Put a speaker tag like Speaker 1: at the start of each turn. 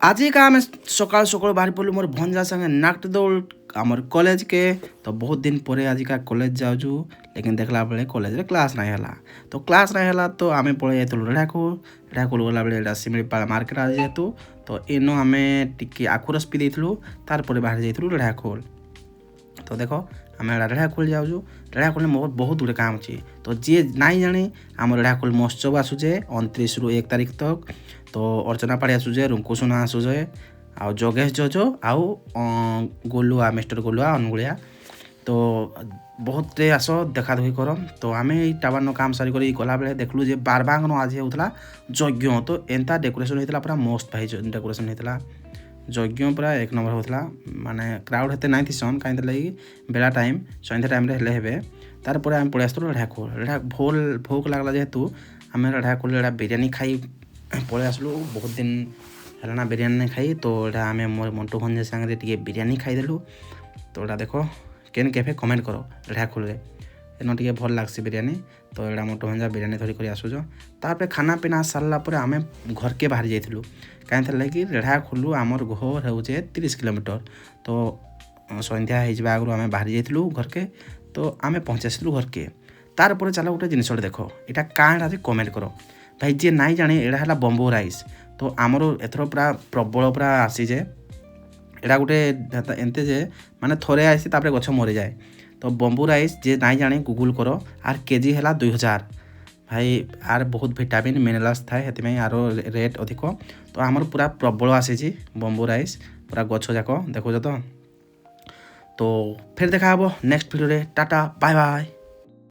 Speaker 1: आजिका आम सकाल सकाल बाहरी पड़लु मोर भंजा संगे नाकट दौड़ आमर कॉलेज के। तो बहुत दिन पर आजिका कॉलेज जाऊँ लेकिन देखला बेले कॉलेज रे क्लास नहीं है। तो क्लास नहीं है तो आम पलि जाइलु रेढ़ाखोल गला बेले सिमिलीपाल मार्केट आ जेतु। तो इनो आम टिके आखु रस पी देइथिलु तार परे बाहर जाइथिलु रेढ़ाखोल। तो देखो आम रेढ़ाखोल जाऊँ रेढ़ाखोल में मोर बहुत गुड़े काम अच्छी। तो जी नाई जानी आम रेढ़ाखोल महोत्सव आसूचे 29 ରୁ 1 तारिख तक। तो अर्चना पाड़ी आसूचे रुंकु सुना आसूचे आउ जोगेश जोजो आउ गोलुआ मिस्टर गोलुआ अनुगुलिया। तो बहुत आस देखा दुखी कर। तो आम टावर काम सारी कर गला बेले देखलु जे बारबांगन आज होता यज्ञ। तो एंता डेकोरेशन होता पूरा मस्त भाई डेकोरेशन होता यज्ञ पूरा 1 नंबर होता। माने क्राउड हेते नाइ थिसन कहीं लगी बेला टाइम सन्ध्या टाइम हेले हेबे। तार पर आम पलि आसलु रेढ़ाखोल भोक लगला जेहेतु आम रेढ़ाखोल बिरियानी खाई पलि आसलु। बहुत दिन है बिरियानी नहीं खाई। तो आम मोर मंटू भंजे सांगे टे बिरियानी खाईदेलु। तो देखो केन कैफे कमेंट करो रेढ़ाखोल एन टे भल लगसी बिरियानी। तो यहाँ मंटू भंजा बिरियानी धरिक आसूच। तापर खाना पीना सारा पर आम घर के बाहरी जाइलु कहीं लगे रेढ़ाखोलू आमर घर हो 30 किलोमीटर। तो सन्ध्या होगा आगु आम बाहरी जाइलु घर के। तो आम पहुँचाइलु घर के। तार पर चलो गोटे जिनस देख यहाँ क्या कमेंट कर भाई जी नाई जाने यहाँ है बम्बो राइस। तो आमर एथर पूरा प्रबल पूरा आसीजे यहाँ गोटे एमते जे माने थरे आसी तापर गछ मरी जाए। तो बम्बू राइस जे नाई जाने गूगल कर आर केजी है 2000 भाई आर बहुत विटामिन मिनरल्स थाए से आर रेट अधिक। तो आमर पूरा प्रबल आसी बम्बू राइस पूरा गछ जाक देखो। तो फिर देखा नेक्स्ट वीडियो रे टाटा बाय बाय।